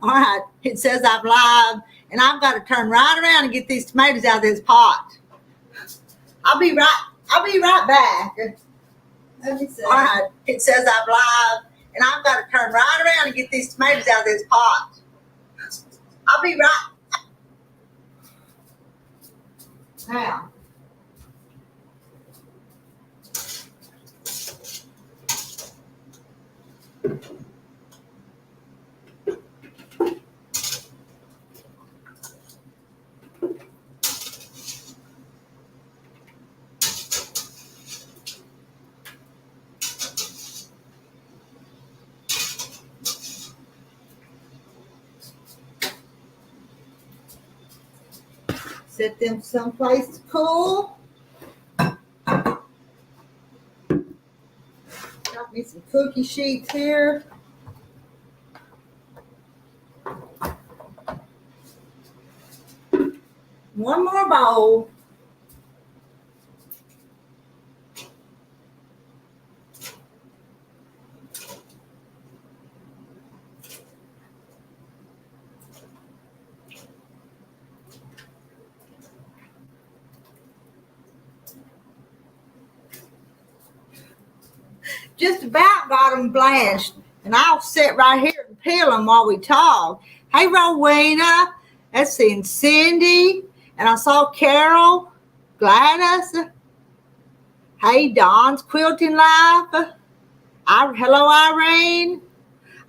All right, it says I'm live, and I've got to turn right around and get these tomatoes out of this pot. I'll be right back. Let me see. All right, it says I'm live, and I've got to turn right around and get these tomatoes out of this pot. I'll be right now. Set them someplace to cool. Got me some cookie sheets here. One more bowl. Just about got them blanched, and I'll sit right here and peel them while we talk. Hey, Rowena, that's in Cindy, and I saw Carol, Gladys. Hey, Dawn's Quilting Life. Hello, Irene.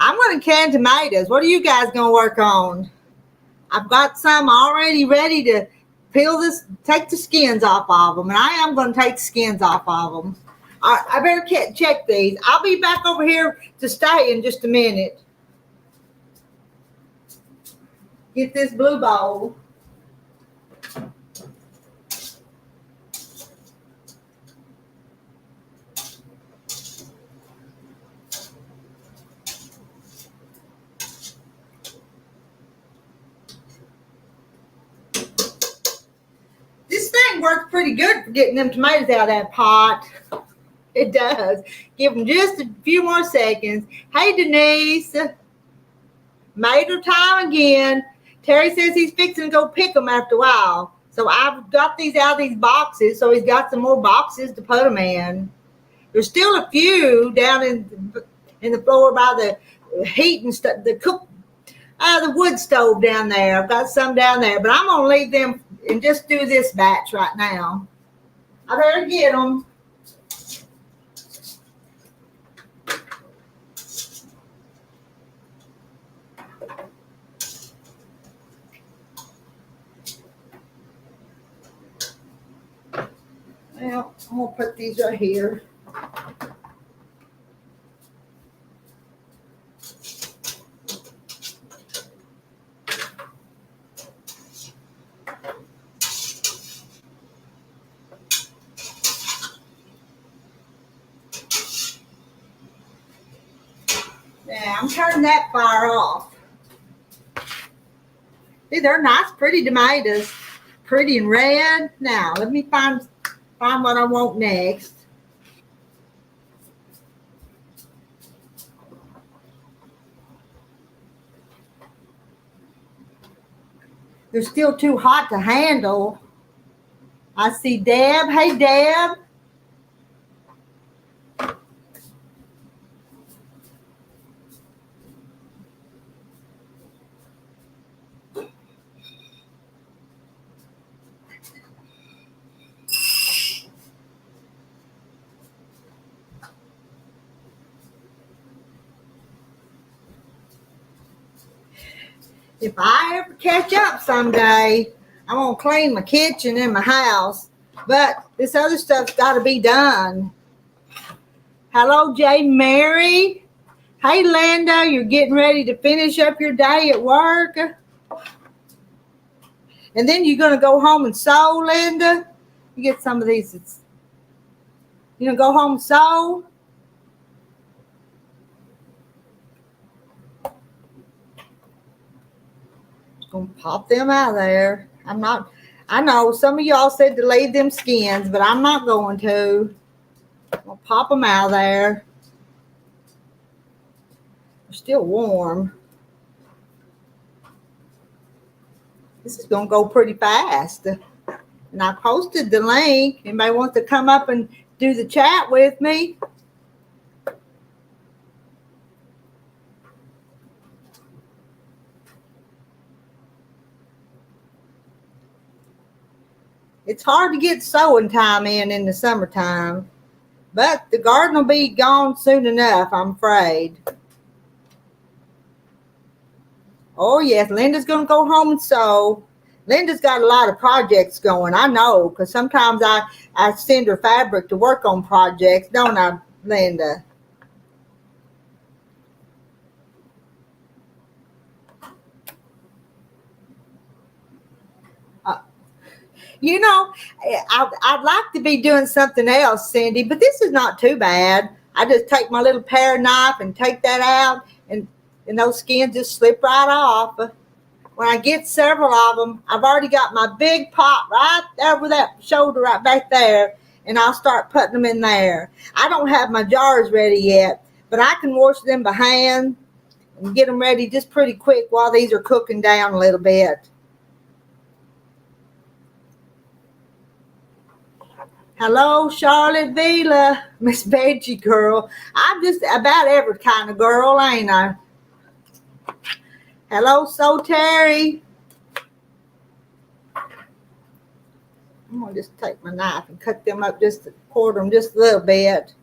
I'm going to can tomatoes. What are you guys going to work on? I've got some already ready to peel this, take the skins off of them, and I am going to take the skins off of them. I better check these. I'll be back over here to stay in just a minute. Get this blue bowl. This thing works pretty good for getting them tomatoes out of that pot. It does. Give them just a few more seconds. Hey, Denise. Made her time again. Terry says he's fixing to go pick them after a while. So I've got these out of these boxes, so he's got some more boxes to put them in. There's still a few down in the floor by the heat and stuff, the wood stove down there. I've got some down there, but I'm going to leave them and just do this batch right now. I better get them. Well, I'm going to put these right here. Yeah, I'm turning that fire off. See, they're nice, pretty tomatoes. Pretty and red. Now, let me find what I want next. They're still too hot to handle. I see Deb. Hey, Deb. If I ever catch up someday, I'm going to clean my kitchen and my house. But this other stuff's got to be done. Hello, J. Mary. Hey, Linda, you're getting ready to finish up your day at work. And then you're going to go home and sew, Linda. You get some of these. You going to go home and sew? Gonna pop them out of there. I know some of y'all said to leave them skins, but I'm not going to. I'll pop them out of there. They're still warm. going to go pretty fast. And I posted the link. Anybody wants to come up and do the chat with me? It's hard to get sowing time in the summertime, but the garden will be gone soon enough, I'm afraid. Oh, yes, Linda's going to go home and sew. Linda's got a lot of projects going, I know, because sometimes I send her fabric to work on projects, don't I, Linda? You know, I'd like to be doing something else, Cindy, but this is not too bad. I just take my little pair knife and take that out, and those skins just slip right off. When I get several of them, I've already got my big pot right there with that shoulder right back there, and I'll start putting them in there. I don't have my jars ready yet, but I can wash them by hand and get them ready just pretty quick while these are cooking down a little bit. Hello, Charlotte Vila, Miss Veggie Girl. I'm just about every kind of girl, ain't I? Hello, So Terry. I'm going to just take my knife and cut them up, quarter them just a little bit.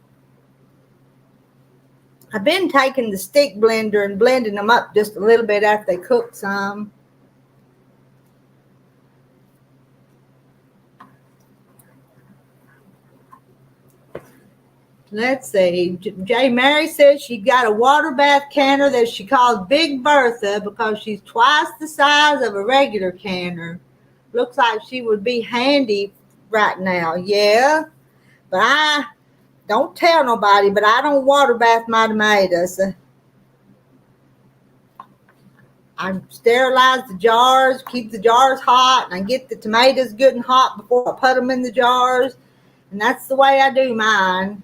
I've been taking the stick blender and blending them up just a little bit after they cook some. Let's see. J. Mary says she got a water bath canner that she calls Big Bertha because she's twice the size of a regular canner. Looks like she would be handy right now. Yeah, but I don't tell nobody, but I don't water bath my tomatoes. I sterilize the jars, keep the jars hot, and I get the tomatoes good and hot before I put them in the jars. And that's the way I do mine.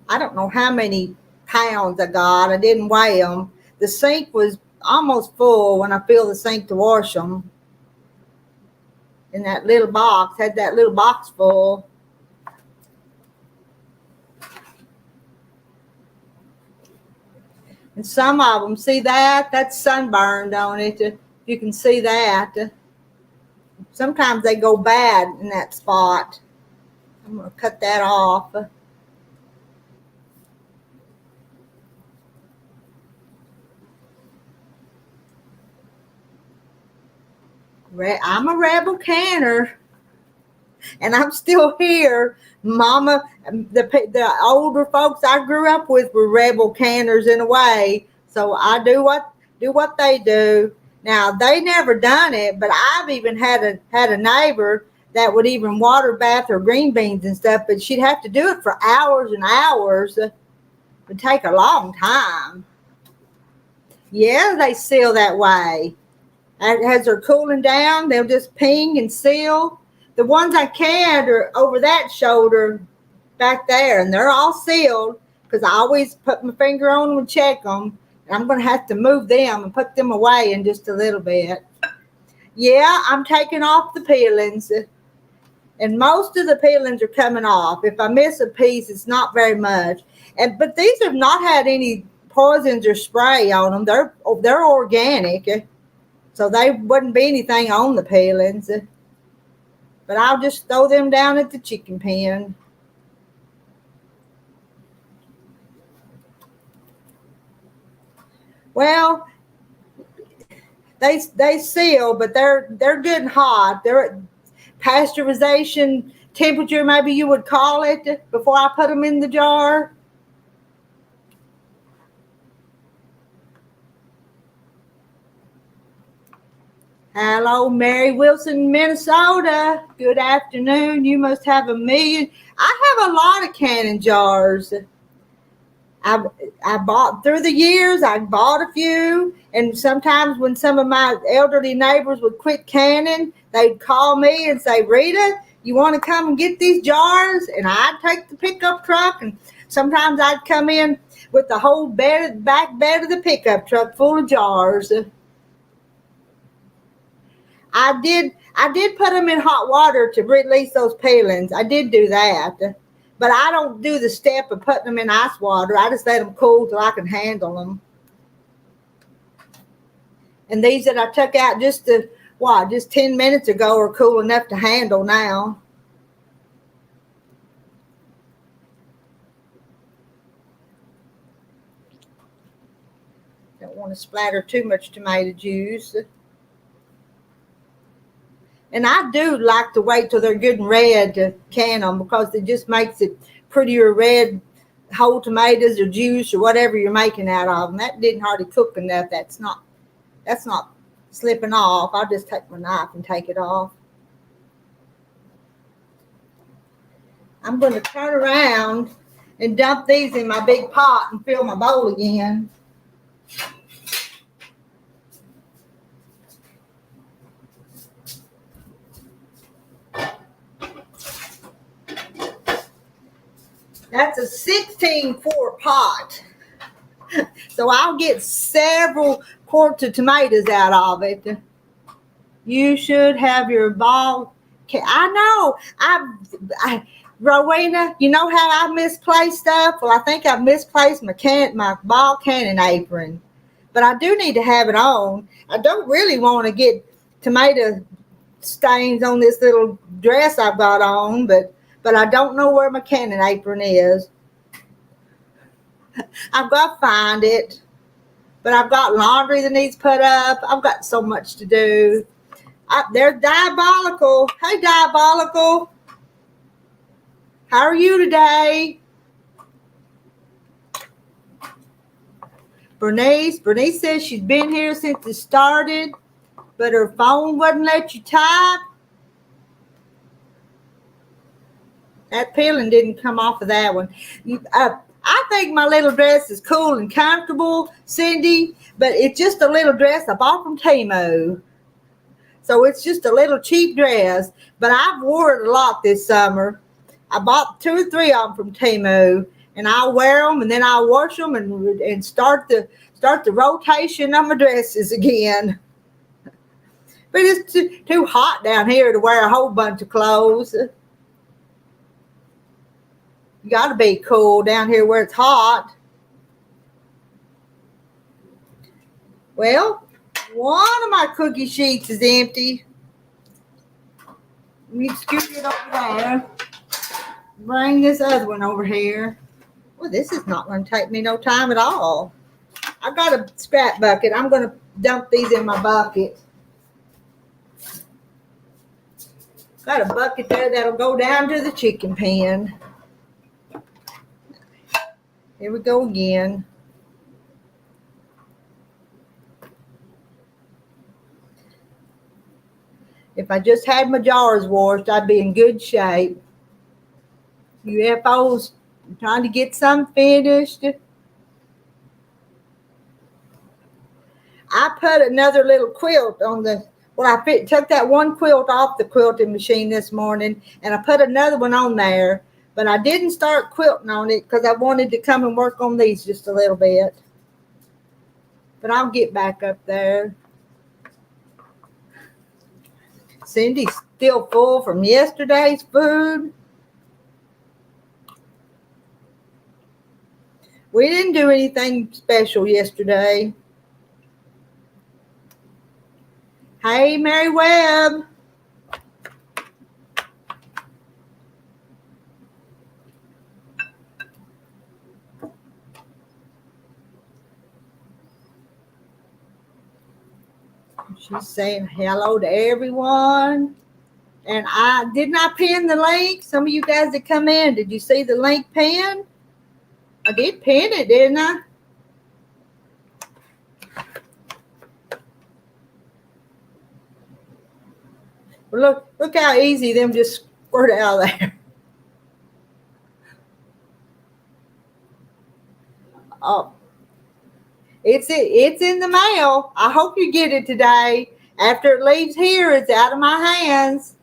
I don't know how many pounds I got. I didn't weigh them. The sink was almost full when I filled the sink to wash them. In that little box, had that little box full. And some of them, see that? That's sunburned on it. You can see that. Sometimes they go bad in that spot. I'm going to cut that off. I'm a rebel canner, and I'm still here. Mama, the older folks I grew up with were rebel canners in a way, so I do what they do. Now they never done it, but I've even had a neighbor that would even water bath her green beans and stuff, but she'd have to do it for hours and hours. It would take a long time. Yeah, they seal that way. As they're cooling down, they'll just ping and seal. The ones I canned are over that shoulder back there, and they're all sealed because I always put my finger on them and check them. And I'm going to have to move them and put them away in just a little bit. Yeah, I'm taking off the peelings, and most of the peelings are coming off. If I miss a piece, it's not very much. But these have not had any poisons or spray on them. They're organic. So there wouldn't be anything on the peelings. But I'll just throw them down at the chicken pen. Well, they seal, but they're good and hot. They're at pasteurization temperature, maybe you would call it, before I put them in the jar. Hello, Mary Wilson, Minnesota. Good afternoon. You must have a million. I have a lot of canning jars. I bought through the years. I bought a few, and sometimes when some of my elderly neighbors would quit canning, they'd call me and say, "Rita, you want to come and get these jars?" And I'd take the pickup truck, and sometimes I'd come in with the whole back bed of the pickup truck full of jars. I did put them in hot water to release those peelings. I did do that. But I don't do the step of putting them in ice water. I just let them cool till I can handle them. And these that I took out just 10 minutes ago are cool enough to handle now. Don't want to splatter too much tomato juice. And I do like to wait till they're good and red to can them because it just makes it prettier red whole tomatoes or juice or whatever you're making out of them. That didn't hardly cook enough. That's not slipping off. I'll just take my knife and take it off. I'm going to turn around and dump these in my big pot and fill my bowl again. That's a 16-quart pot. So I'll get several quarts of tomatoes out of it. You should have your ball. I know. Rowena, you know how I misplace stuff? Well, I think I've misplaced my ball canning apron. But I do need to have it on. I don't really want to get tomato stains on this little dress I've got on, but I don't know where my canning apron is. I've got to find it. But I've got laundry that needs put up. I've got so much to do. There's Diabolical. Hey, Diabolical. How are you today? Bernice says she's been here since it started, but her phone wouldn't let you type. That peeling didn't come off of that one. I think my little dress is cool and comfortable, Cindy, but it's just a little dress I bought from Temu. So it's just a little cheap dress, but I've worn it a lot this summer. I bought 2 or 3 of them from Temu, and I'll wear them, and then I'll wash them and start the rotation of my dresses again. But it's too hot down here to wear a whole bunch of clothes. You got to be cool down here where it's hot. Well, one of my cookie sheets is empty. Let me scoot it over there. Bring this other one over here. Well, this is not going to take me no time at all. I got a scrap bucket. I'm going to dump these in my bucket. Got a bucket there that'll go down to the chicken pen. Here we go again. If I just had my jars washed, I'd be in good shape. UFOs trying to get some finished. I put another little quilt on the, took that one quilt off the quilting machine this morning, and I put another one on there. But I didn't start quilting on it because I wanted to come and work on these just a little bit. But I'll get back up there. Cindy's still full from yesterday's food. We didn't do anything special yesterday. Hey, Mary Webb. She's saying hello to everyone. And I pin the link. Some of you guys that come in, did you see the link pin? I did pin it, didn't I? Well, look how easy them just squirt out of there. Oh. It's in the mail. I hope you get it today. After it leaves here, it's out of my hands.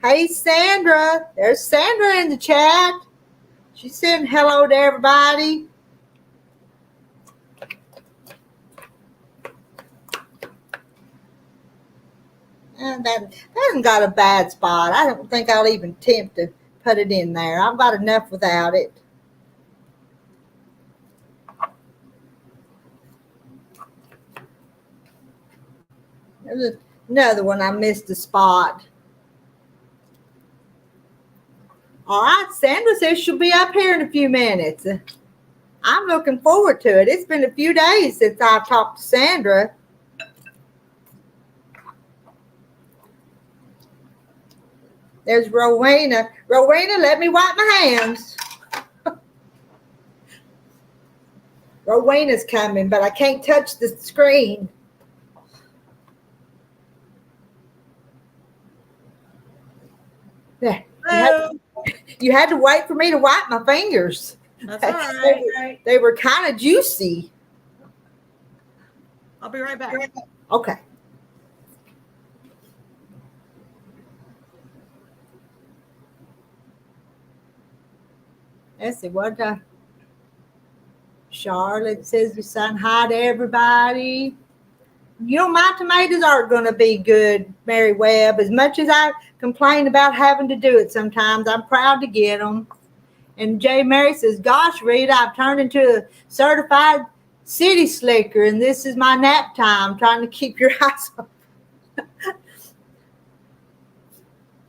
Hey, Sandra. There's Sandra in the chat. She's saying hello to everybody. That hasn't got a bad spot. I don't think I'll even attempt to put it in there. I've got enough without it. There's another one I missed a spot. All right, Sandra says she'll be up here in a few minutes. I'm looking forward to it. It's been a few days since I've talked to Sandra. There's Rowena. Rowena, let me wipe my hands. Rowena's coming, but I can't touch the screen. Yeah. You had to wait for me to wipe my fingers. That's all right. They were kind of juicy. I'll be right back. Okay. Let's see what Charlotte says to say hi to everybody. You know, my tomatoes are going to be good, Mary Webb. As much as I complain about having to do it sometimes, I'm proud to get them. And Jay Mary says, gosh, Rita, I've turned into a certified city slicker, and this is my nap time, trying to keep your eyes open.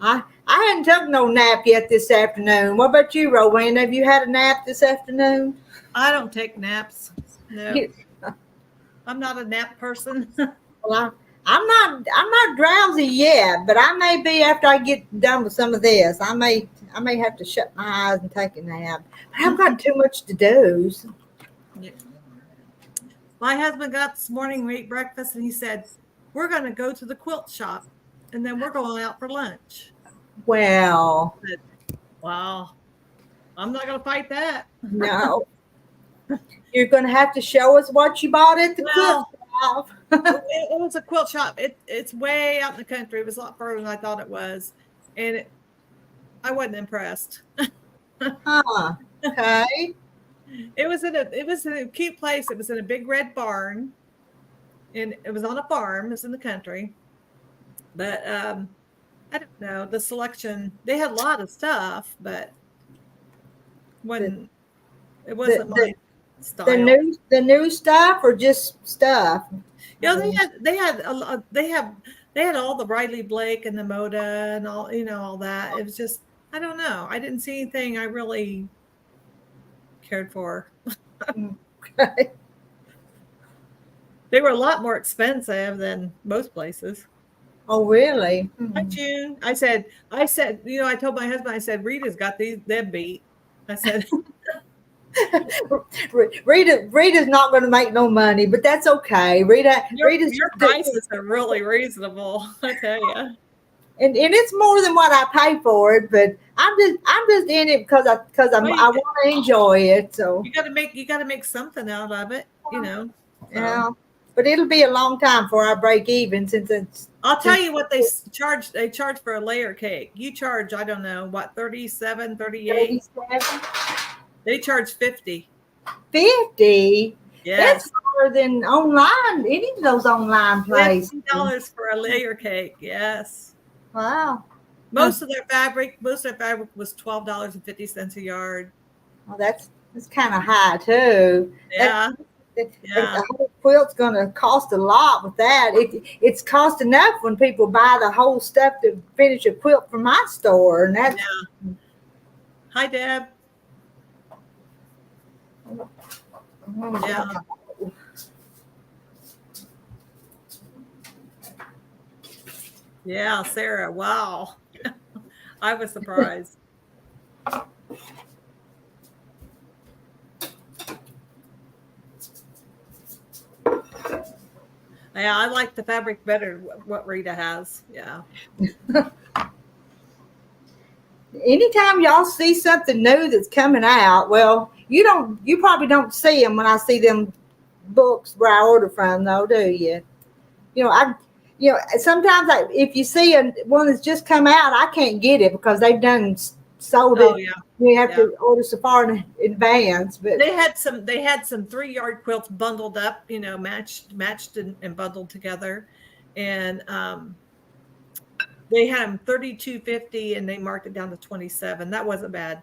I hadn't took no nap yet this afternoon. What about you, Rowena? Have you had a nap this afternoon? I don't take naps. No. I'm not a nap person. Well, I'm not drowsy yet, but I may be after I get done with some of this. I may have to shut my eyes and take a nap. But I've got too much to do. Yeah. My husband got this morning, we ate breakfast, and he said, we're going to go to the quilt shop, and then we're going out for lunch. Well. I said, wow. I'm not going to fight that. No. You're going to have to show us what you bought at the quilt shop. It was a quilt shop. It's way out in the country. It was a lot further than I thought it was. And I wasn't impressed. Huh. Okay. It was in a cute place. It was in a big red barn. And it was on a farm. It was in the country. But I don't know. The selection, they had a lot of stuff, but it wasn't my style. The new stuff or just stuff? Yeah, they had all the Riley Blake and the Moda and all, all that. It was just, I don't know. I didn't see anything I really cared for. Okay. They were a lot more expensive than most places. Oh, really? Hi, June. I said, I told my husband, I said, Rita's got them beat. I said, Rita's not going to make no money, but that's okay. Your prices are really reasonable, I tell you. And it's more than what I pay for it, but I'm just in it because I want to enjoy it. So you got to make something out of it, So. Yeah, but it'll be a long time before I break even since it's. I'll tell you what they charge. They charge for a layer cake. You charge, I don't know, what, 37, 38? 37? They charge 50. 50? Yes. That's more than online, any of those online places. $50 for a layer cake, yes. Wow. Most of their fabric was $12.50 a yard. Well, that's kind of high too. Yeah. The whole quilt's going to cost a lot with that. It's cost enough when people buy the whole stuff to finish a quilt from my store, and that's. Yeah. Hi, Deb. Yeah. Yeah, Sarah. Wow. I was surprised. Yeah, I like the fabric better, what Rita has. Yeah. Anytime y'all see something new that's coming out, well, you probably don't see them when I see them books where I order from, though, do you? Sometimes if you see one that's just come out, I can't get it because they've done sold it. Yeah. You have to order so far in advance. But they had some 3-yard quilts bundled up, matched and bundled together, and They had them 32.50 and they marked it down to 27. That wasn't bad.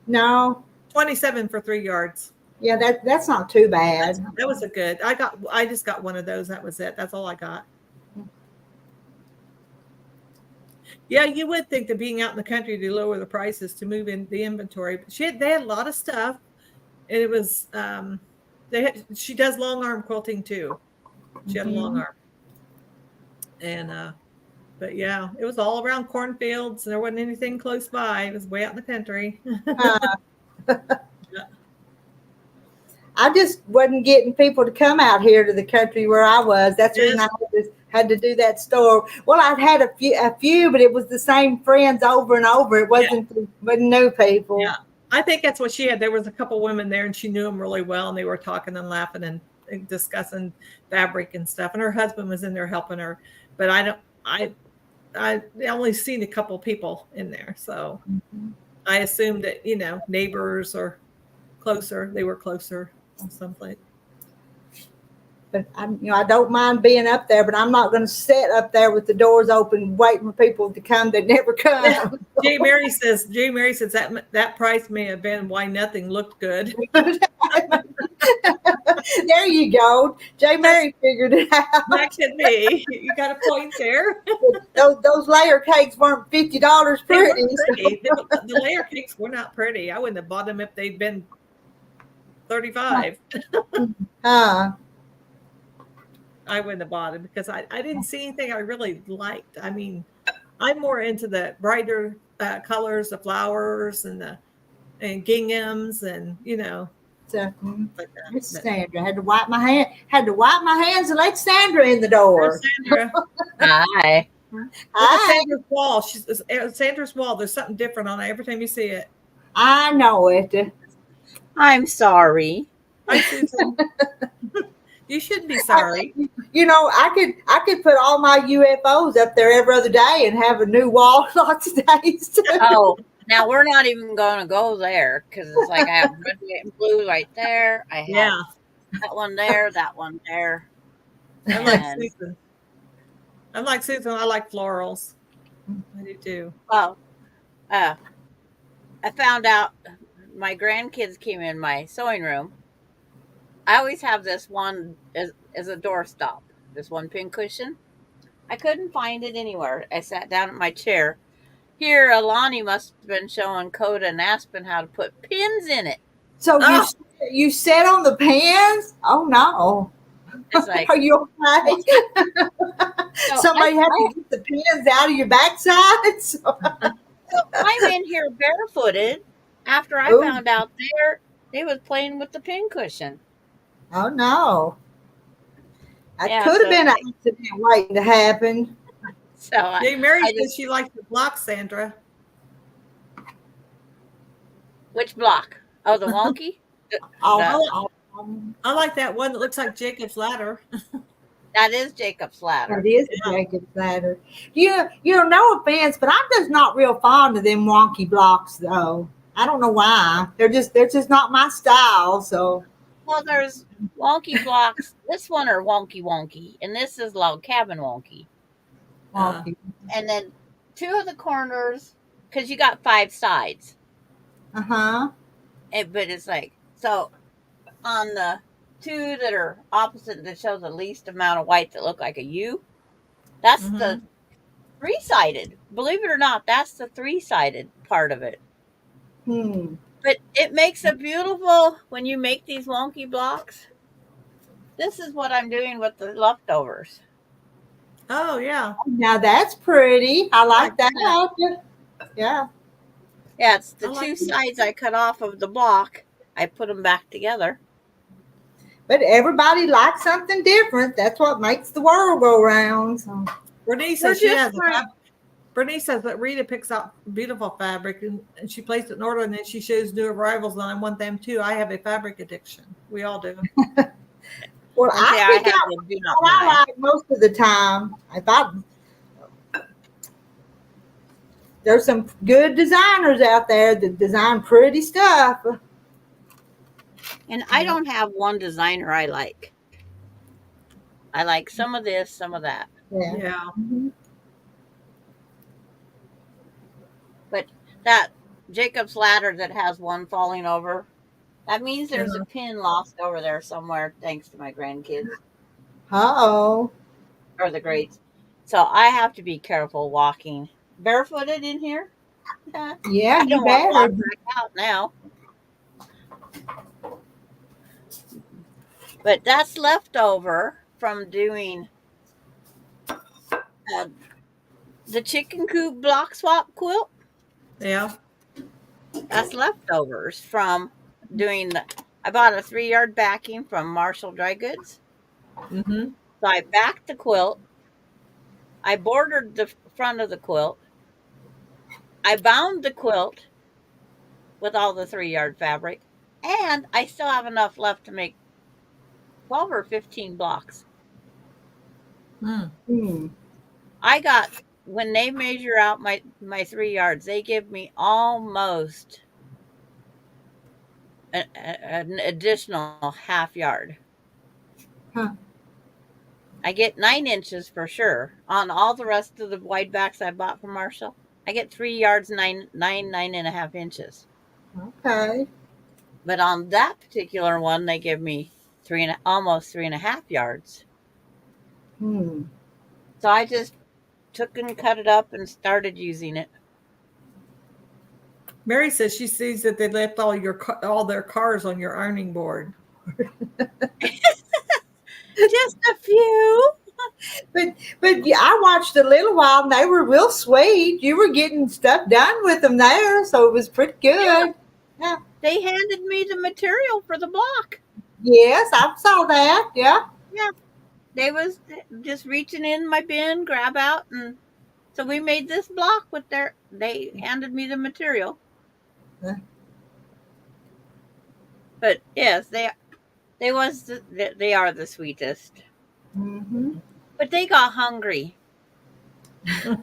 No. 27 for 3 yards. Yeah, that's not too bad. That was a good. I just got one of those. That was it. That's all I got. Yeah, you would think that being out in the country to lower the prices to move in the inventory. But they had a lot of stuff, and it was she does long arm quilting too. She had a long arm, and but yeah, it was all around cornfields. There wasn't anything close by. It was way out in the country. I just wasn't getting people to come out here to the country where I was. That's the reason I had to do that store. Well, I'd had a few, but it was the same friends over and over. It wasn't new people. Yeah, I think that's what she had. There was a couple women there, and she knew them really well, and they were talking and laughing and discussing fabric and stuff. And her husband was in there helping her, but I only seen a couple people in there, so I assumed that neighbors or closer. They were closer someplace. But I don't mind being up there, but I'm not going to sit up there with the doors open waiting for people to come that never come. Yeah. Jay Mary says that price may have been why nothing looked good. There you go. Jay Mary figured it out. That could be. You got a point there. Those layer cakes weren't $50 pretty. The layer cakes were not pretty. I wouldn't have bought them if they'd been $35. I wouldn't have bought them because I didn't see anything I really liked. I mean, I'm more into the brighter colors, the flowers and ginghams and So, Miss Sandra had to wipe my hands and let Sandra in the door. Sandra. Hi. Hi. Sandra's wall. Sandra's wall. There's something different on it every time you see it. I know it. I'm sorry. Hi, Susan. You shouldn't be sorry. I could put all my UFOs up there every other day and have a new wall lots of days too. Oh, now we're not even going to go there because it's like I have red, white, and blue right there. I have that one there, that one there. I'm like Susan. I like florals. I do too. Well, I found out my grandkids came in my sewing room. I always have this one as a doorstop, this one pin cushion. I couldn't find it anywhere. I sat down at my chair. Here, Alani must have been showing Coda and Aspen how to put pins in it. So you sat on the pins? Oh no. It's like, are you okay? Somebody had to get the pins out of your backside. So I'm in here barefooted after I found out they was playing with the pin cushion. Oh no. That could have been an accident waiting to happen. So Mary says she likes the block, Sandra. Which block? Oh, the wonky? I like that one that looks like Jacob's ladder. That is Jacob's ladder. It is Jacob's ladder. No offense, but I'm just not real fond of them wonky blocks though. I don't know why. They're just not my style. So well, there's wonky blocks. This one are wonky, and this is log cabin wonky. And then 2 of the corners, because you got 5 sides. But it's like, so on the 2 that are opposite that show the least amount of white that look like a U, that's the 3-sided. Believe it or not, that's the 3-sided part of it. But it makes a beautiful, when you make these wonky blocks, this is what I'm doing with the leftovers. Oh, yeah. Now that's pretty. I like that. Yeah. Yeah, it's the 2 sides I cut off of the block. I put them back together. But everybody likes something different. That's what makes the world go round. So. Bernice says that Rita picks out beautiful fabric and she placed it in order and then she shows new arrivals and I want them too. I have a fabric addiction. We all do. Well, I pick out what I like most of the time. There's some good designers out there that design pretty stuff. And I don't have one designer I like. I like some of this, some of that. Yeah. that Jacob's ladder that has one falling over. That means there's a pin lost over there somewhere, thanks to my grandkids Uh-oh. or the greats. So I have to be careful walking barefooted in here. Yeah, I you don't want to walk better. back out now. But that's leftover from doing uh, the chicken coop block swap quilt. Yeah. That's leftovers from doing the. I bought a 3-yard backing from Marshall Dry Goods. Mm-hmm. So I backed the quilt. I bordered the front of the quilt. I bound the quilt with all the 3-yard fabric. And I still have enough left to make 12 or 15 blocks. Hmm. I got, when they measure out my 3 yards, they give me almost an additional half yard. Huh. I get 9 inches for sure. On all the rest of the wide backs I bought from Marshall, I get 3 yards, 9.5 inches. Okay. But on that particular one, they give me almost 3.5 yards. Hmm. So I just took and cut it up and started using it. Mary says she sees that they left all their cars on your ironing board. Just a few. But yeah, I watched a little while and they were real sweet. You were getting stuff done with them there, so it was pretty good. Yeah. They handed me the material for the block. Yes, I saw that. Yeah. Yeah. They was just reaching in my bin, grab out, and so we made this block with they handed me the material. Yeah. But yes, they are the sweetest. Mm-hmm. But they got hungry. So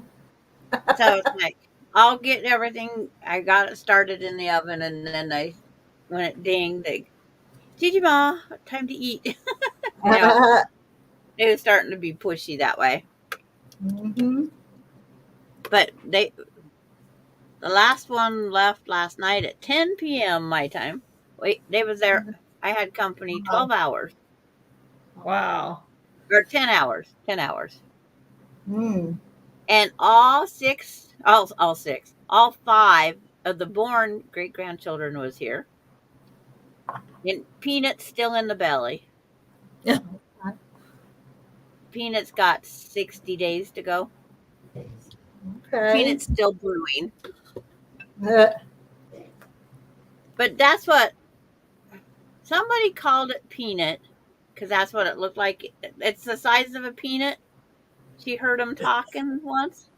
it's like, I'll get everything. I got it started in the oven, and then when it dinged, Gigi Ma, time to eat. You know, it was starting to be pushy that way. Mm-hmm. But the last one left last night at 10 p.m. my time. Wait, they was there. I had company 12 hours. Wow. Or 10 hours. 10 hours. Mm. And all 5 of the born great grandchildren was here. And Peanut's still in the belly. Yeah. Peanut's got 60 days to go. Okay. Peanut's still brewing. Uh, But that's what somebody called it, peanut, because that's what it looked like. It's the size of a peanut. She heard them talking once.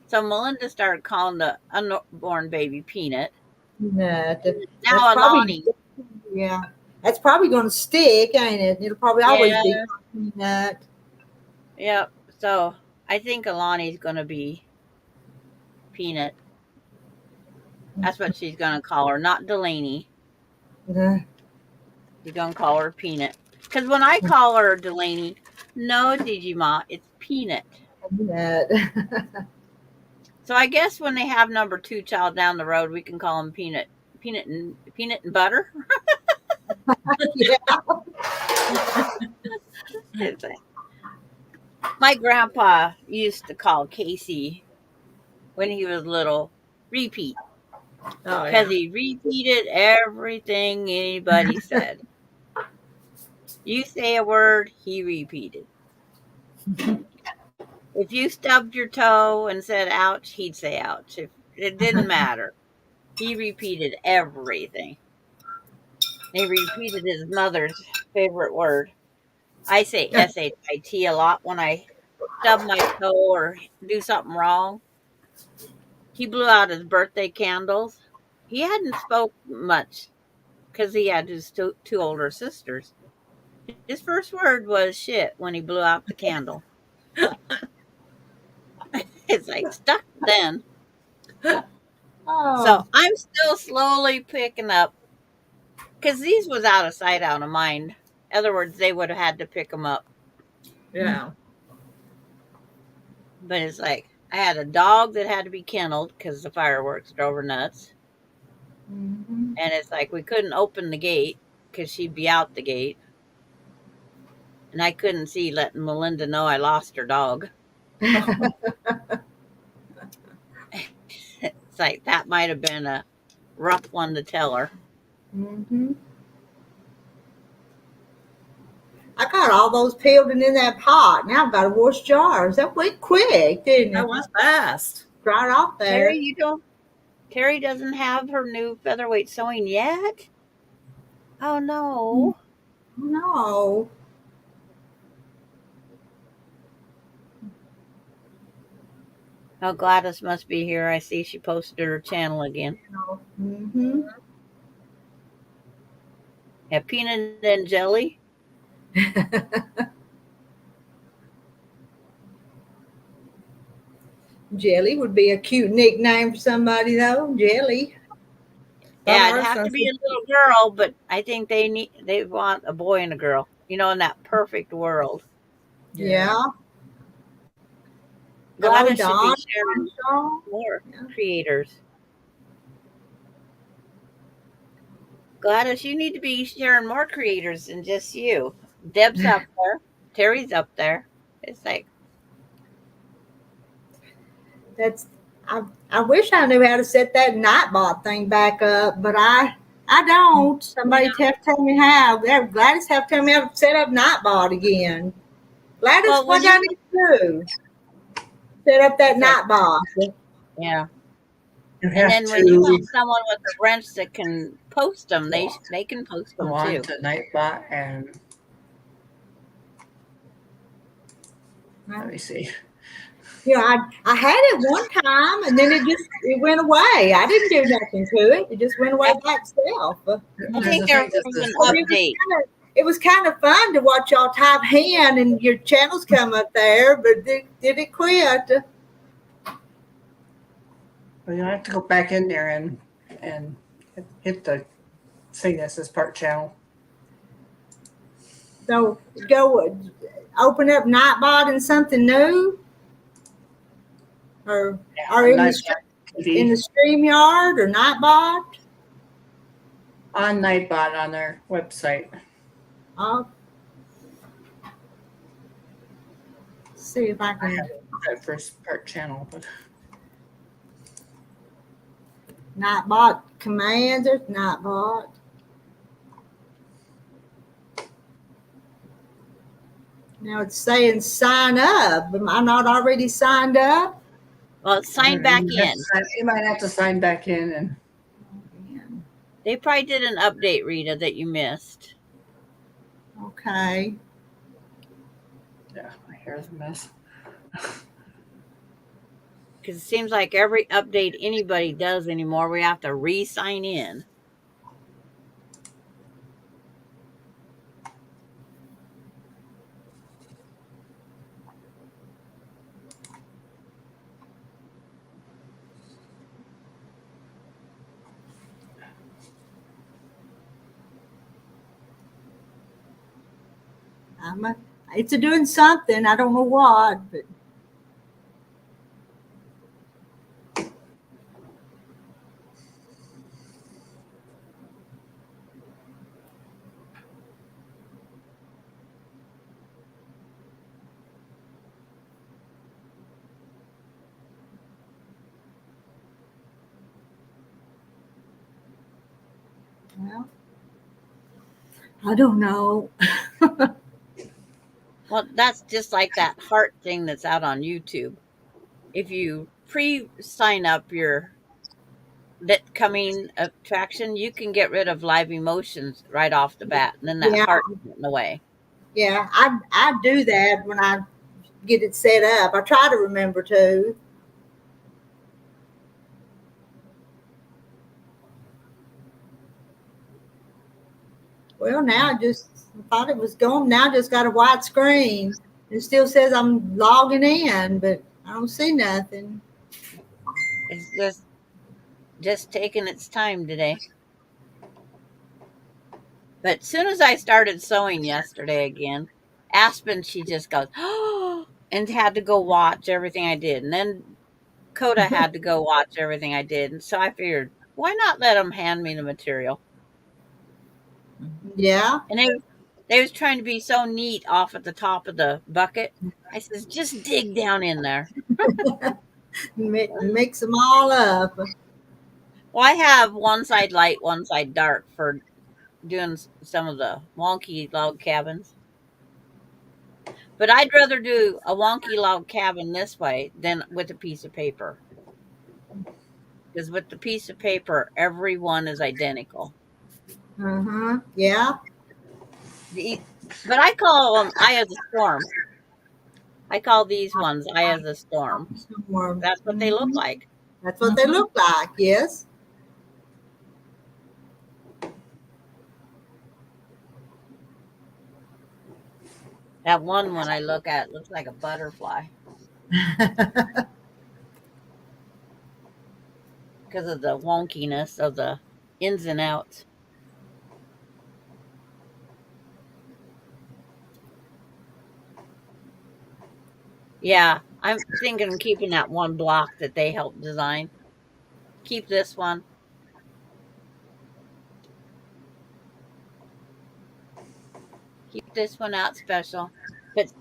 So Melinda started calling the unborn baby Peanut. Nut. Now Alani. Yeah. That's probably going to stick, ain't it? It'll probably always be Yeah. Peanut. Yep. So I think Alani's going to be Peanut. That's what she's going to call her, not Delaney. Uh, She's going to call her Peanut. Because when I call her Delaney, no, Digima, it's Peanut. Peanut. So I guess when they have number 2 child down the road, we can call him Peanut and butter. Yeah. My grandpa used to call Casey when he was little repeat, Oh, because yeah. he repeated everything anybody said. You say a word, he repeated. If you stubbed your toe and said ouch, he'd say ouch. It didn't matter. He repeated everything. He repeated his mother's favorite word. I say S-H-I-T a lot when I stub my toe or do something wrong. He blew out his birthday candles. He hadn't spoke much because he had his two older sisters. His first word was shit when he blew out the candle. It's like stuck then. Oh. So I'm still slowly picking up, because these was out of sight, out of mind. In other words, they would have had to pick them up. Yeah. But it's like, I had a dog that had to be kenneled because the fireworks drove her nuts. Mhm. And it's like we couldn't open the gate because she'd be out the gate. And I couldn't see letting Melinda know I lost her dog. It's like that might have been a rough one to tell her. Mhm. I got all those peeled and in that pot. Now I've got to wash jars. That went quick, didn't That it? was fast. Right off there. Terry doesn't have her new featherweight sewing yet? Oh no. No. Oh, Gladys must be here. I see she posted her channel again. Mm-hmm. Yeah, peanut and jelly. Jelly would be a cute nickname for somebody, though. Jelly. Yeah, ours it'd have to does be a little girl, but I think they want a boy and a girl. You know, in that perfect world. Yeah. Gladys should Don. be sharing more creators. Gladys, you need to be sharing more creators than just you. Deb's up there. Terry's up there. It's like, I wish I knew how to set that Nightbot thing back up, but I don't. Somebody have to tell me how. Gladys have to tell me how to set up Nightbot again. Gladys, Well, what do I need to do? Set up that Nightbot. yeah. You And have then when you to have someone with a wrench that can post them, they can post them go on too. to Nightbot and let me see. Yeah, I had it one time and then it went away. I didn't do nothing to it. It just went away by itself. I think they're an update. It was kind of fun to watch y'all type hand and your channels come up there, but did it quit? Well, you have to go back in there and hit the say this as part channel. So go open up Nightbot and something new, or in the StreamYard or Nightbot. On Nightbot on their website. I'll see if I I can. have that first part channel, but Nightbot commands or Nightbot. Now it's saying sign up. Am I not already signed up? Well, sign back in. You might have to sign back in and They probably did an update, Rita, that you missed. Okay. yeah, my hair's a mess. Because it seems like every update anybody does anymore, we have to re-sign in. It's doing something. I don't know what, but well, I don't know. Well, that's just like that heart thing that's out on YouTube. If you pre-sign up your coming attraction, you can get rid of live emotions right off the bat, and then that heart is in the way. Yeah, I do that when I get it set up. I try to remember to. Well, now I thought it was gone. Now I just got a white screen. It still says I'm logging in, but I don't see nothing. It's just taking its time today. But as soon as I started sewing yesterday again, Aspen, she just goes, oh, and had to go watch everything I did. And then Coda had to go watch everything I did, and so I figured, why not let them hand me the material? Yeah. And they was trying to be so neat off at the top of the bucket. I says, just dig down in there. Mix them all up. Well, I have one side light, one side dark for doing some of the wonky log cabins. But I'd rather do a wonky log cabin this way than with a piece of paper. Because with the piece of paper, every one is identical. Yeah. But I call them Eye of the Storm. I call these ones Eye of the Storm. That's what they look like. That's what they look like, yes. That one when I look at looks like a butterfly. Because of the wonkiness of the ins and outs. Yeah, I'm thinking of keeping that one block that they helped design. Keep this one. Keep this one out special. But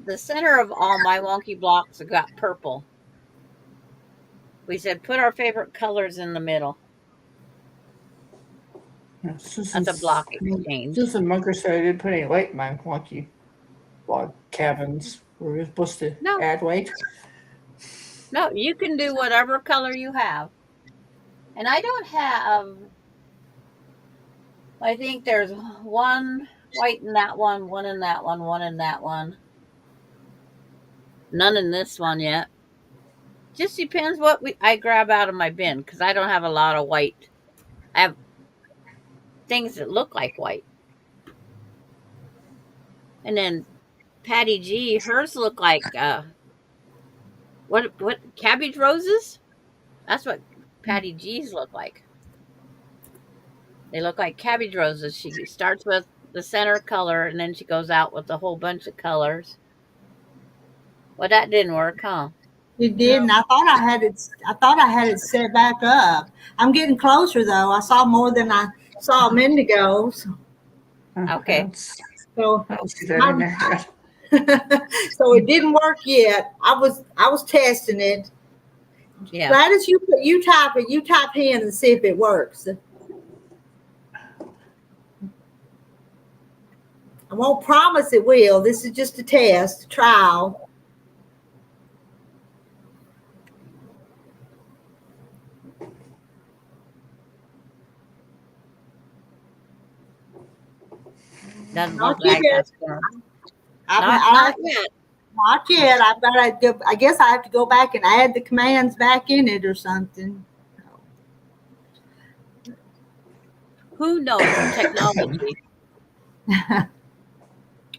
the center of all my wonky blocks have got purple. We said put our favorite colors in the middle. That's a block exchange. Susan Munker said I didn't put any weight in my wonky log cabins. Were we supposed to add weight? No, you can do whatever color you have. And I don't have, I think there's one white in that one in that one in that one. None in this one yet. Just depends what I grab out of my bin, because I don't have a lot of white. I have things that look like white. And then Patty G, hers look like what cabbage roses? That's what Patty G's look like. They look like cabbage roses. She starts with the center color and then she goes out with a whole bunch of colors. Well, that didn't work, huh? It didn't. I thought I had it set back up. I'm getting closer though. I saw more than I saw a minute ago. So. Okay. So I don't see that in there yet. so it didn't work yet. I was testing it. Yeah. Gladys, you type in and see if it works. I won't promise it will. This is just a test, a trial. Doesn't Not look like yet. that's gonna, Not yet. Not yet. I guess I have to go back and add the commands back in it or something. Who knows technology?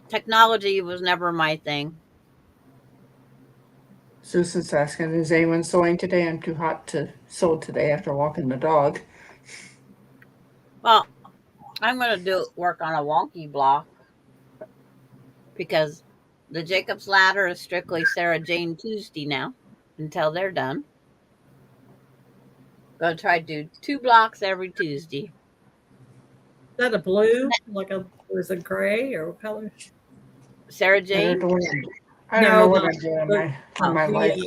Technology was never my thing. Susan's asking, is anyone sewing today? I'm too hot to sew today after walking the dog. Well, I'm going to work on a wonky block because the Jacob's Ladder is strictly Sarah Jane Tuesday now until they're done. Going to try to do 2 blocks every Tuesday. Is that a blue? Or is it gray or what color? Sarah I Jane? don't know what I'm doing on my life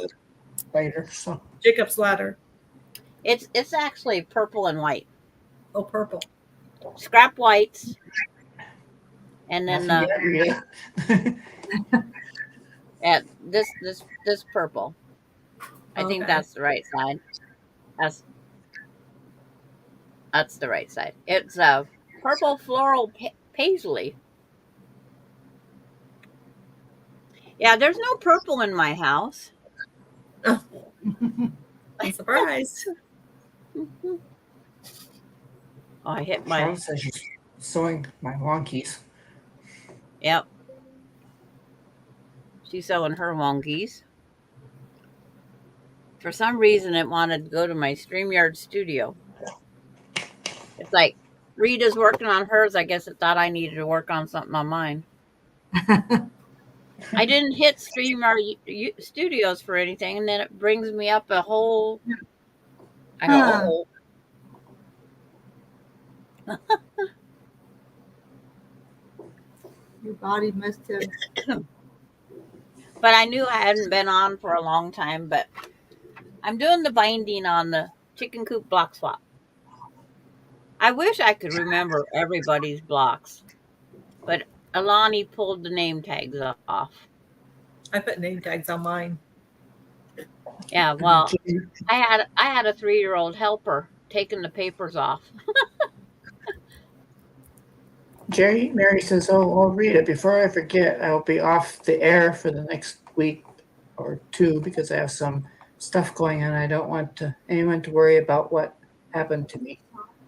later. So Jacob's Ladder. It's actually purple and white. Oh, purple. Scrap whites. And then this purple. I think that's the right side. That's the right side. It's a purple floral paisley. Yeah, there's no purple in my house. I'm surprised. Oh, I hit my. Charlotte says she's sewing my wonkies. Yep. She's sewing her wonkies. For some reason, it wanted to go to my StreamYard studio. It's like Rita's working on hers. I guess it thought I needed to work on something on mine. I didn't hit StreamYard Studios for anything, and then it brings me up a whole. I go, Huh. oh, Your body must have. but I knew I hadn't been on for a long time. But I'm doing the binding on the chicken coop block swap. I wish I could remember everybody's blocks, but Alani pulled the name tags off. I put name tags on mine. Yeah, well, I had a 3-year-old helper taking the papers off. Jerry, Mary says, "Oh, I'll read it before I forget. I'll be off the air for the next week or two because I have some stuff going on. I don't want anyone to worry about what happened to me."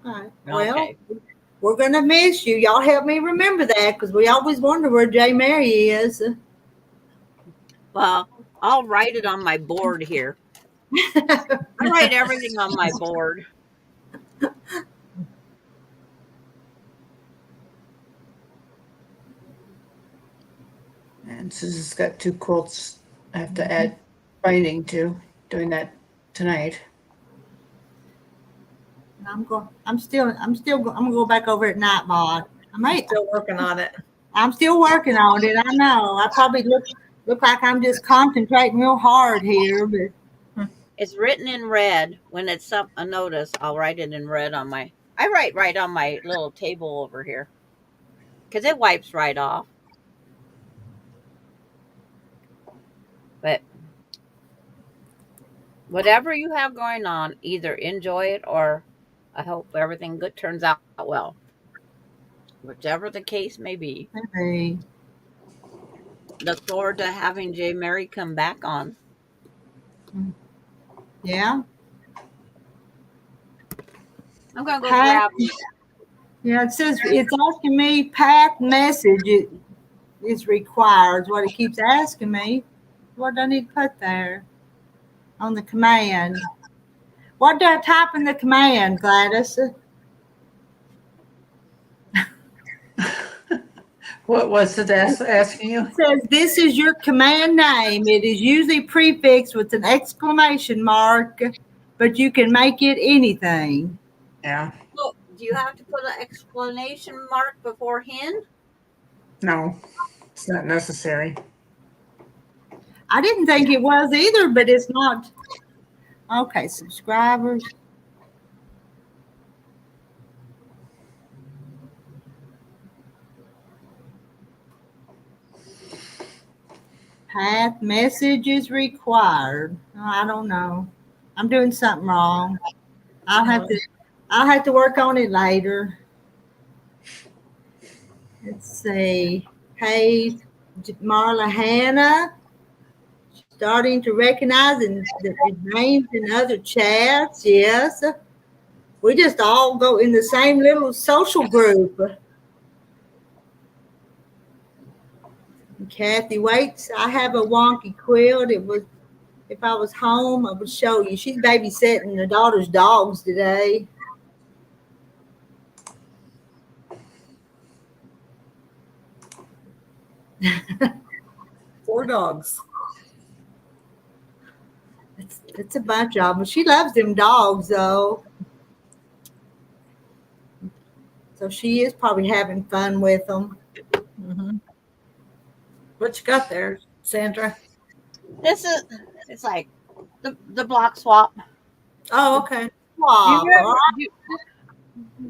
All right. Well, Okay. we're gonna miss you. Y'all help me remember that because we always wonder where J. Mary is. Well, I'll write it on my board here. I write everything on my board. And Susan's got 2 quilts I have to add binding to. Doing that tonight. I'm gonna go back over at Nightbot. Still working on it. I'm still working on it. I know. I probably look like I'm just concentrating real hard here, but It's written in red. When it's up a notice, I'll write it in red on my. I write right on my little table over here because it wipes right off. But whatever you have going on, either enjoy it or I hope everything good turns out well. Whichever the case may be. hey, Look forward to having J. Mary come back on. yeah. I'm gonna go Pack- grab. Yeah, it says it's asking me path message is required. Is what it keeps asking me. What do I need to put there on the command? What do I type in the command, Gladys? What was it asking you? It says this is your command name. It is usually prefixed with an exclamation mark, but you can make it anything. Yeah. Oh, do you have to put an exclamation mark before hen? No, it's not necessary. I didn't think it was either, but it's not. Okay, subscribers. Path messages required. Oh, I don't know. I'm doing something wrong. I'll have to work on it later. Let's see. Hey, Marla Hannah. Starting to recognize the names in other chats. Yes. We just all go in the same little social group. Kathy waits. I have a wonky quilt. It was, if I was home, I would show you. She's babysitting her daughter's dogs today. Four dogs. It's a bunch of them. She loves them dogs, though. So she is probably having fun with them. Mm-hmm. What you got there, Sandra? It's like the block swap. Oh, okay. Wow.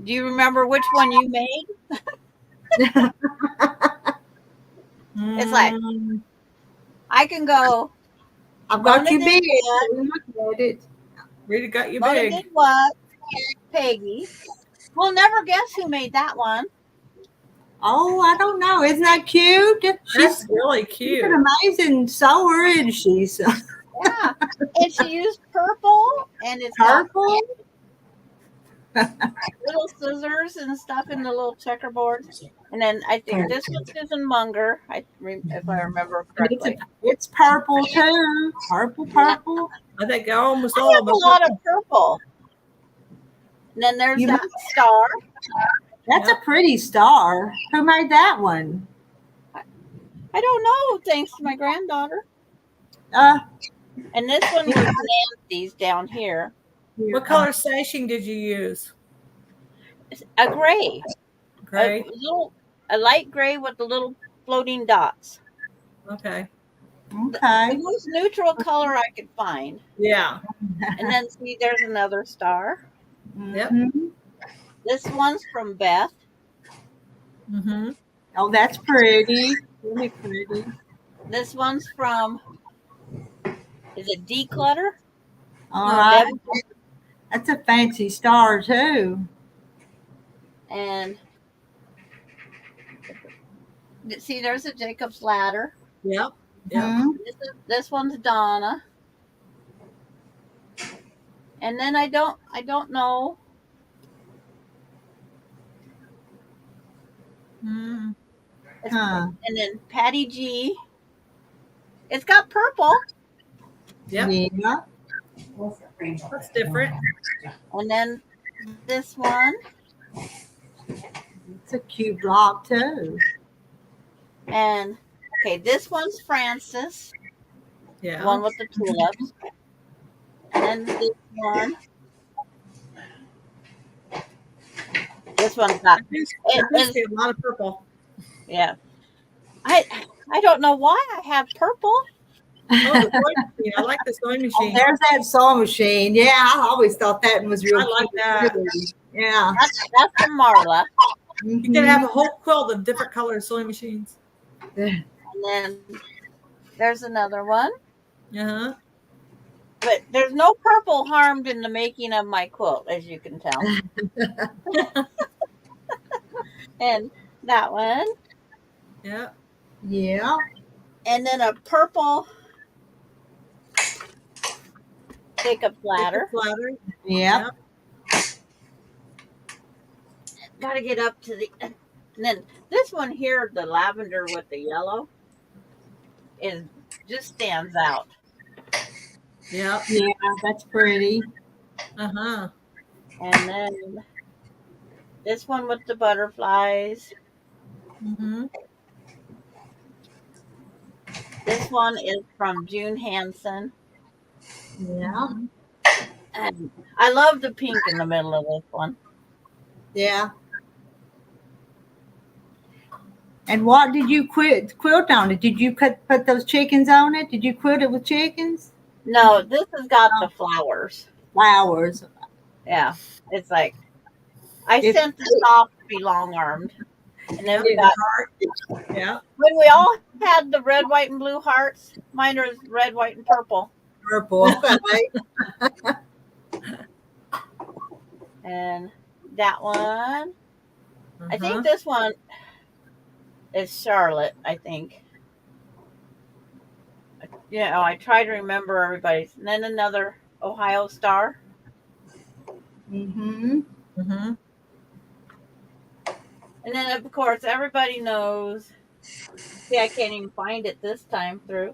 Do you remember which one you made? It's like I can go. I've got you Mona big. did Look at it. Rita got you Mona big. did what? Peggy. We'll never guess who made that one. Oh, I don't know. Isn't that cute? That's really She's cute. an amazing sewer, isn't she? So, Yeah, and she used purple, and it's got purple. little scissors and stuff in the little checkerboard. And then I think this was Susan Munger, if I remember correctly. It's purple too. Purple. I think almost I all have of a them. lot of purple. And then there's You that star. That's a pretty star. Who made that one? I don't know, thanks to my granddaughter. Uh, And this one was Nancy's down here. What color sashing did you use? A gray. Gray. A light gray with the little floating dots. Okay. Okay. The most neutral color I could find. Yeah. And then see, there's another star. Yep. Mhm. This one's from Beth. Mm-hmm. Oh, that's pretty. Really pretty. This one's from, is it Declutter? All No, right. Debbie. That's a fancy star too. And see, there's a Jacob's Ladder. Yep. Yep. Mhm. This one's Donna. And then I don't know. Mm. Huh. And then Patty G. It's got purple. Yep. Yeah. That's different. And then this one. It's a cute block too. And okay, this one's Francis. Yeah. The one with the tulips. And then this one. This one's got I do see a lot of purple. yeah. I don't know why I have purple. Oh, the sewing machine. I like the sewing Oh, machine. there's that sewing machine. Yeah, I always thought that one was real I like cute, that. too. Yeah. That's from Marla. You can have a whole quilt of different color sewing machines. And then there's another one. Uh-huh. But there's no purple harmed in the making of my quilt, as you can tell. And that one. Yeah. Yeah. And then a purple Jacob's Ladder. Ladder. Yeah. Got to get up to the. And then this one here, the lavender with the yellow, is just stands out. Yep. Yeah, that's pretty. Uh-huh. And then this one with the butterflies. Mm-hmm. This one is from June Hansen. Yeah. And I love the pink in the middle of this one. Yeah. And what did you quilt on it? Did you put those chickens on it? Did you quilt it with chickens? No, this has got the flowers. Flowers. Yeah. It's like, I It's- sent this off to be long armed. And then we The got, heart. Yeah. when we all had the red, white, and blue hearts, mine are red, white, and purple. Purple. Okay. And that one, I Uh-huh. think this one is Charlotte, I think. You know, I try to remember everybody's. And then another Ohio Star. Mm-hmm. Mm-hmm. And then, of course, everybody knows. See, I can't even find it this time through.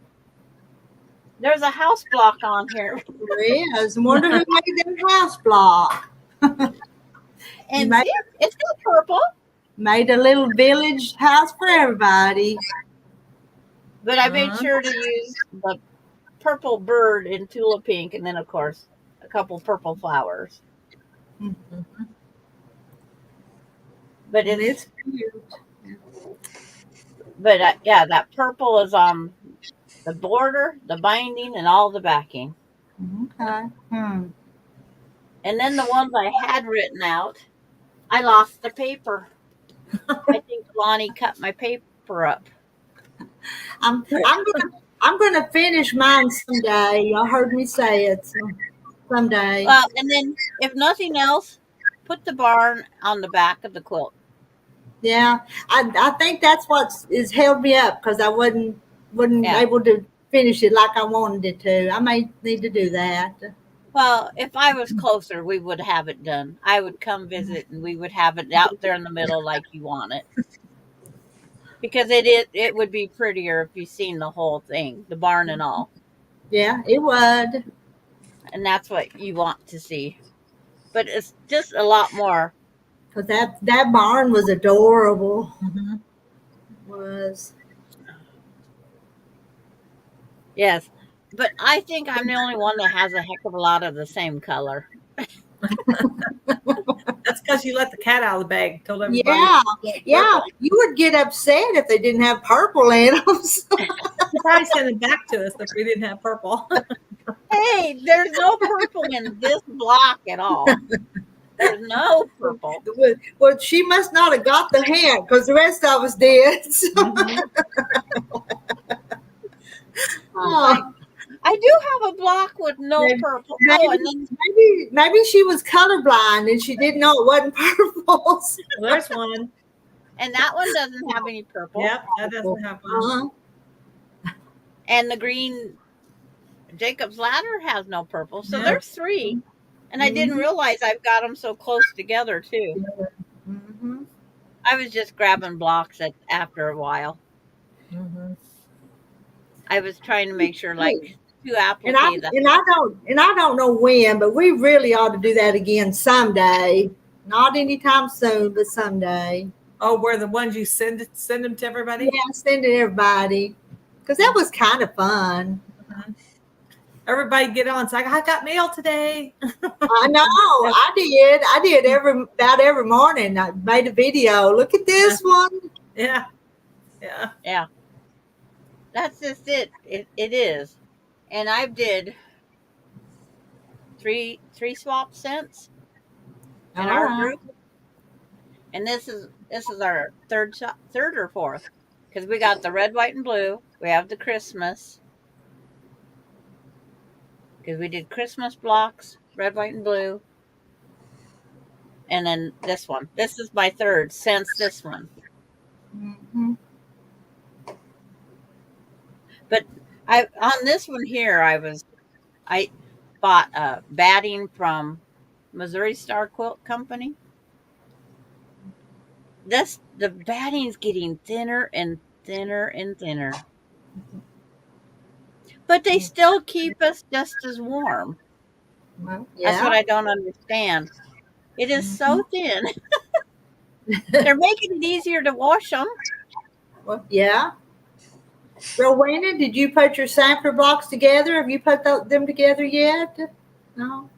There's a house block on here. There is. Wonder who made that house block. And might- see, it's got purple. Made a little village house for everybody. But I made Uh-huh. sure to use the purple bird in tulip pink. And then, of course, a couple purple flowers. Mm-hmm. But And it's, it's cute. but yeah, that purple is on the border, the binding, and all the backing. Okay. Hmm. And then the ones I had written out, I lost the paper. I think Lonnie cut my paper up. I'm gonna finish mine someday. Y'all heard me say it. So someday. Well, and then if nothing else, put the barn on the back of the quilt. Yeah, I think that's what has held me up because I wasn't Yeah. able to finish it like I wanted it to. I may need to do that. Well, if I was closer, we would have it done. I would come visit and we would have it out there in the middle like you want it. Because it would be prettier if you seen the whole thing, the barn and all. Yeah, it would. And that's what you want to see. But it's just a lot more. Cause that barn was adorable. Mm-hmm. Was Yes. But I think I'm the only one that has a heck of a lot of the same color. That's because you let the cat out of the bag. Told everybody. Yeah, yeah. Purple. You would get upset if they didn't have purple in them. She'd probably send it back to us if we didn't have purple. Hey, there's no purple in this block at all. There's no purple. Well, she must not have got the hint because the rest of us did. So, oh, I do have a block with no Maybe- purple. maybe- Oh, and then maybe she was colorblind and she didn't know it wasn't purple. Well, there's one. and that one doesn't have any purple. Yep, that doesn't have one. Uh-huh. And the green Jacob's Ladder has no purple. So Yeah. there's 3. And I didn't realize I've got them so close together too. Mhm. I was just grabbing blocks after a while. Mhm. I was trying to make sure, like 2 apples. And I don't know when, but we really ought to do that again someday. Not anytime soon, but someday. Oh, where the ones you send them to everybody? Yeah, send it to everybody because that was kind of fun. Everybody get on. So I got mail today. I know, I did. I did about every morning. I made a video. Look at this one. Yeah. Yeah. That's just it. It is. And I did 3 swap cents in our Ah. group. And this is our third or fourth, because we got the red, white, and blue. We have the Christmas, because we did Christmas blocks, red, white, and blue. And then this one. This is my third since this one. Mhm. But on this one here, I bought batting from Missouri Star Quilt Company. The batting's getting thinner and thinner and thinner. But they still keep us just as warm. Well, That's what yeah. I don't understand. It is so thin. They're making it easier to wash them. Well, yeah. Rowena, did you put your sampler blocks together? Have you put them together yet? No.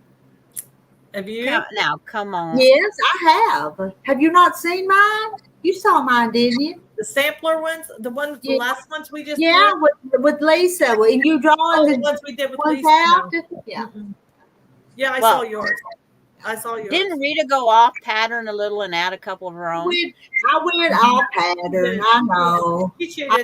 Have you? Now, come on. Yes, I have. Have you not seen mine? You saw mine, didn't you? The sampler ones, the Yeah. last ones we just Yeah, did? with Lisa. And you drawing Oh, the the ones we did with ones Lisa. out? No. Yeah. Mm-mm. Yeah, I Well- saw yours. I saw yours. Didn't Rita go off pattern a little and add a couple of her own? I went all pattern. I know. You I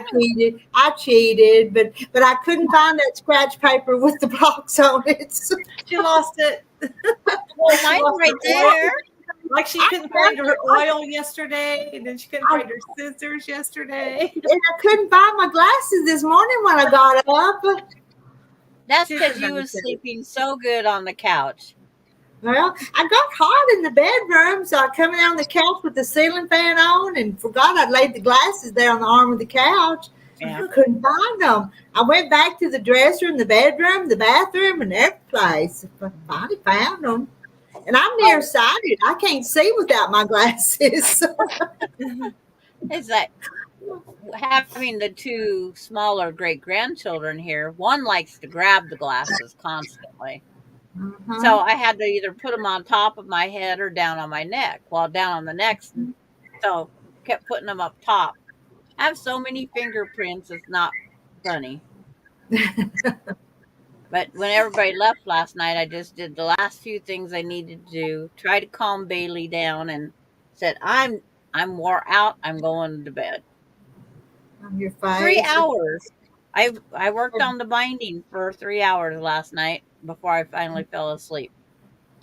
cheated. cheated, but I couldn't find that scratch paper with the blocks on it. So She lost it. Well, mine's right there. Like she couldn't find her oil yesterday, and then she couldn't find her scissors yesterday. and I couldn't find my glasses this morning when I got up. That's She's because you another was thing. sleeping so good on the couch. Well, I got hot in the bedroom, so I come down the couch with the ceiling fan on and forgot I'd laid the glasses there on the arm of the couch. Yeah. I couldn't find them. I went back to the dresser in the bedroom, the bathroom, and every place. I finally found them. And I'm nearsighted. I can't see without my glasses. It's like having the 2 smaller great grandchildren here. One likes to grab the glasses constantly. Uh-huh. So I had to either put them on top of my head or down on my neck. Well, down on the neck, so kept putting them up top. I have so many fingerprints, it's not funny. But when everybody left last night, I just did the last few things I needed to do. Tried to calm Bailey down and said, I'm wore out. I'm going to bed. On your face. 3 hours. I worked on the binding for 3 hours last night before I finally fell asleep.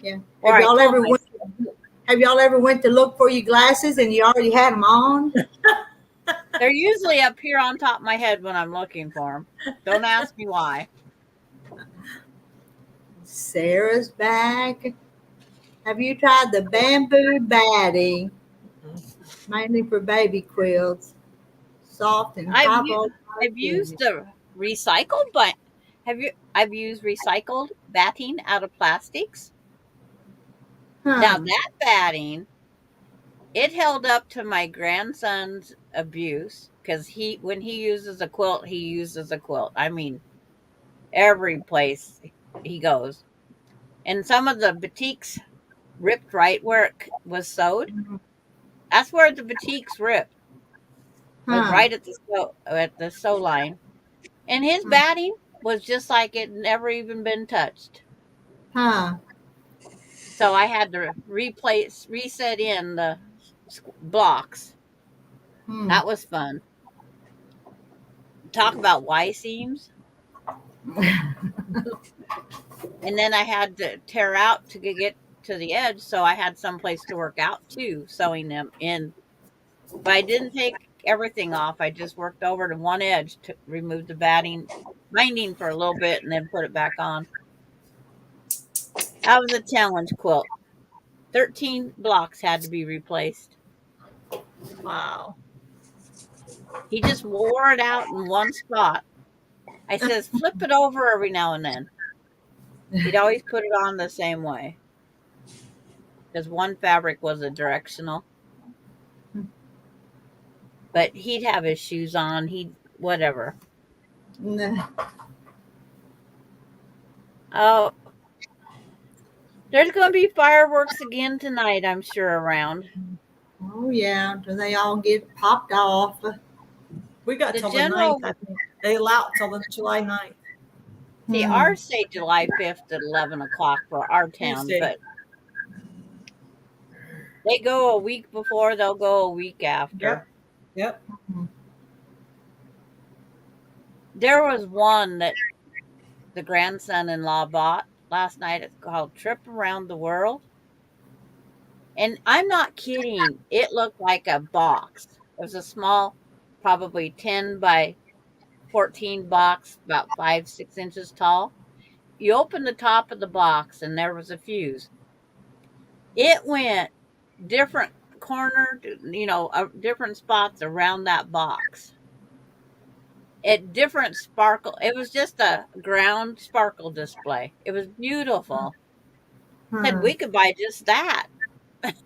Yeah. Or Have I y'all told ever myself- have y'all ever went to look for your glasses and you already had them on? They're usually up here on top of my head when I'm looking for them. Don't ask me why. Sarah's back. Have you tried the bamboo batting? Mainly for baby quilts. Soft and I've high u- voltage. I've used the recycled, but I've used recycled batting out of plastics. Huh. Now that batting, it held up to my grandson's abuse because when he uses a quilt, he uses a quilt. I mean, every place he goes. And some of the batiks ripped right where it was sewed. That's where the batiks ripped. Was Huh. right at the sew line. And his batting was just like it never even been touched. Huh. So I had to reset in the blocks. Hmm. That was fun. Talk about Y seams. And then I had to tear out to get to the edge, so I had someplace to work out too, sewing them in. But I didn't take everything off. I just worked over to one edge to remove the binding for a little bit and then put it back on. That was a challenge quilt. 13 blocks had to be replaced. Wow. He just wore it out in one spot. I says, flip it over every now and then. He'd always put it on the same way. Because one fabric was a directional. But he'd have his shoes on. Whatever. Nah. Oh, there's going to be fireworks again tonight, I'm sure, around. Oh yeah, do they all get popped off? We got The till general- the 9th, I think. They allow it till the July 9th. See, ours say July 5th at 11 o'clock for our town, Tuesday. but they go a week before, they'll go a week after. Yep. There was one that the grandson-in-law bought last night. It's called Trip Around the World. And I'm not kidding. It looked like a box. It was a small, probably 10 by 14 box, about 5-6 inches tall. You open the top of the box and there was a fuse. It went different corner, different spots around that box. At different sparkle. It was just a ground sparkle display. It was beautiful. Said we could buy just that.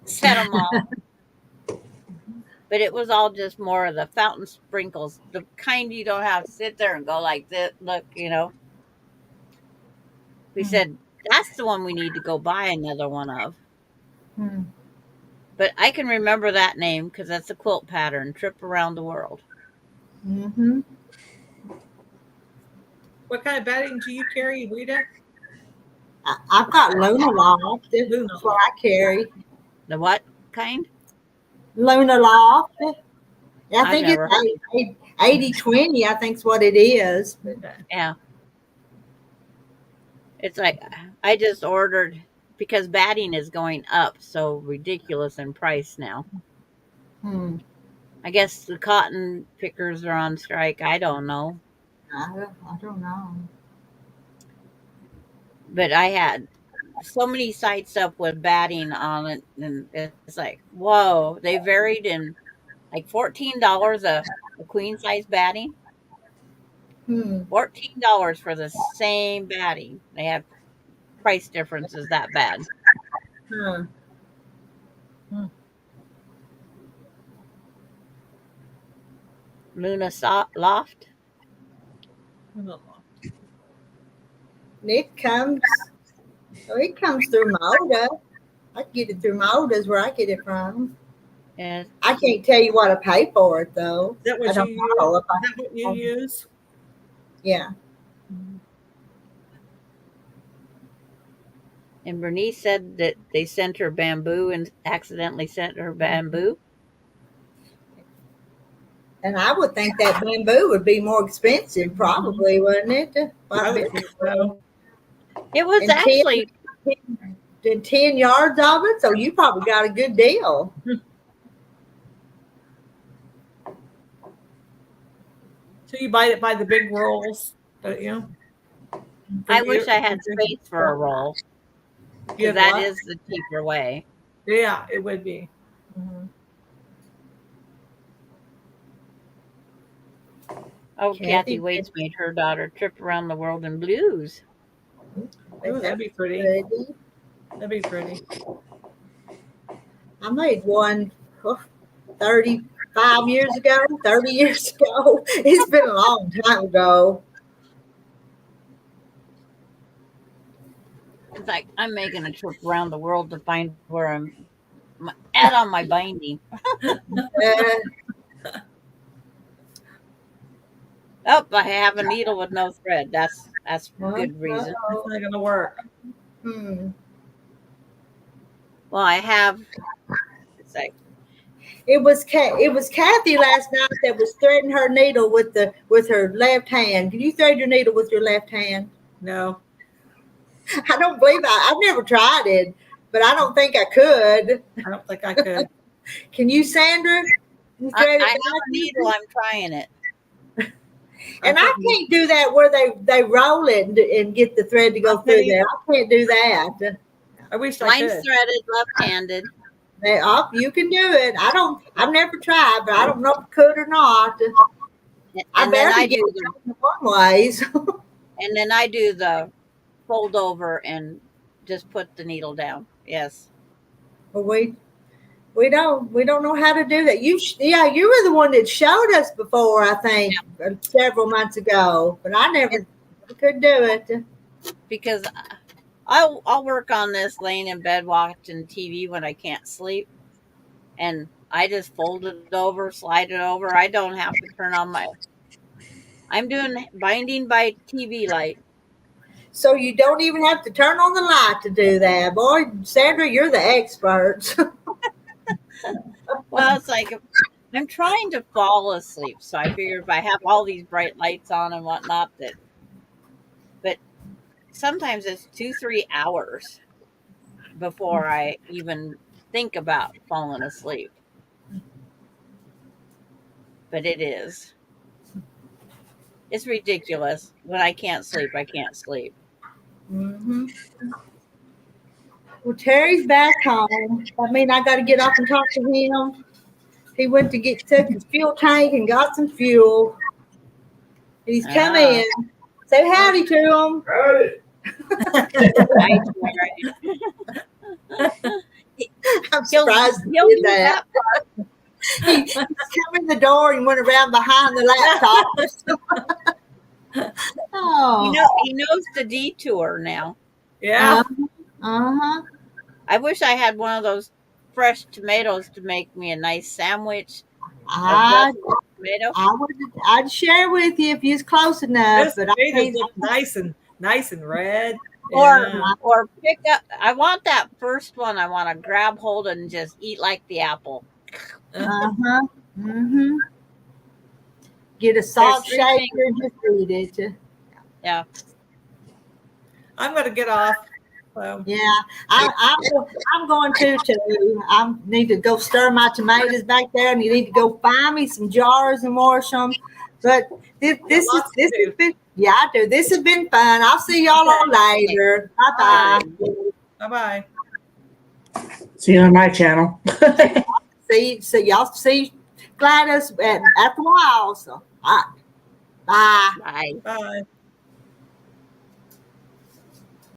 Set them all. But it was all just more of the fountain sprinkles, the kind you don't have to sit there and go like this. Look, We said, that's the one we need to go buy another one of. But I can remember that name because that's a quilt pattern, Trip Around the World. Mm-hmm. What kind of batting do you carry, Rita? I've got Luna Loft. Luna That's what I carry. The what kind? Luna Loft. I I've think never it's 80-20, I think's what it is. Yeah. It's like, I just ordered, because batting is going up so ridiculous in price now. I guess the cotton pickers are on strike. I don't know. I don't know. But I had so many sites up with batting on it, and it's like, whoa. They varied in like $14 a queen size batting. $14 for the same batting. They have price differences that bad. Luna Loft. It comes through Moda. I get it through Moda's where I get it from. And I can't tell you what I pay for it though. Is that what I don't you know use? if I- Is that what you use? Yeah. And Bernice said that they sent her bamboo and accidentally sent her bamboo. And I would think that bamboo would be more expensive, probably, wouldn't it? I would think so. It was And actually, Did 10 yards of it, so you probably got a good deal. So you buy it by the big rolls, don't you? I wish I had space for a roll. Yeah, Because that is the cheaper way. Yeah, it would be. Oh, Kathy Kathy Wade's made her daughter trip around the world in blues. Ooh, that'd be pretty. Pretty. That'd be pretty. I made one 35 years ago, 30 years ago. It's been a long time ago. It's like I'm making a trip around the world to find where I'm at on my binding. Oh, I have a needle with no thread. That's good reason. It's not gonna work. Hmm. Well, I have. It's like It was Kathy last night that was threading her needle with her left hand. Can you thread your needle with your left hand? No. I don't believe I've never tried it, but I don't think I could. I don't think I could. Can you, Sandra? You I thread it have a back? needle. I'm trying it. And I can't do that where they roll it and get the thread to go through there. I can't do that. I wish I Mine's could. threaded left-handed. You can do it. I've never tried, but I don't know if I could or not. And then I get do it one ways. and then I do the fold over and just put the needle down. Yes. But we don't know how to do that. You were the one that showed us before, I think, several months ago. But I never could do it. Because I'll work on this laying in bed watching TV when I can't sleep, and I just fold it over, slide it over. I don't have to turn on I'm doing binding by TV light. So you don't even have to turn on the light to do that. Boy, Sandra, you're the expert. Well, it's like I'm trying to fall asleep, so I figure if I have all these bright lights on and whatnot, but sometimes it's 2-3 hours before I even think about falling asleep. But it's ridiculous. When I can't sleep, I can't sleep. Mm-hmm. Well, Terry's back home. I mean, I got to get off and talk to him. He went to took his fuel tank and got some fuel. And he's come in. Say howdy to him. Howdy. I'm surprised he He'll did do that. that. He came in the door and went around behind the laptop. Oh. He knows the detour now. Yeah. Uh-huh. I wish I had one of those fresh tomatoes to make me a nice sandwich. I'd Tomato. I'd share with you if you was close enough, This but potatoes look nice and red. Or pick up. I want that first one. I want to grab hold and just eat like the apple. uh-huh. Mm-hmm. Get a salt There's three shaker and just eat it. Yeah. I'm gonna get off. So. Yeah, I'm going to too. I need to go stir my tomatoes back there, and you need to go find me some jars and wash them. But this has been, yeah, I do. This has been fun. I'll see y'all later. Bye bye. Bye bye. See you on my channel. See y'all see Gladys after a while. So bye. Bye. Bye.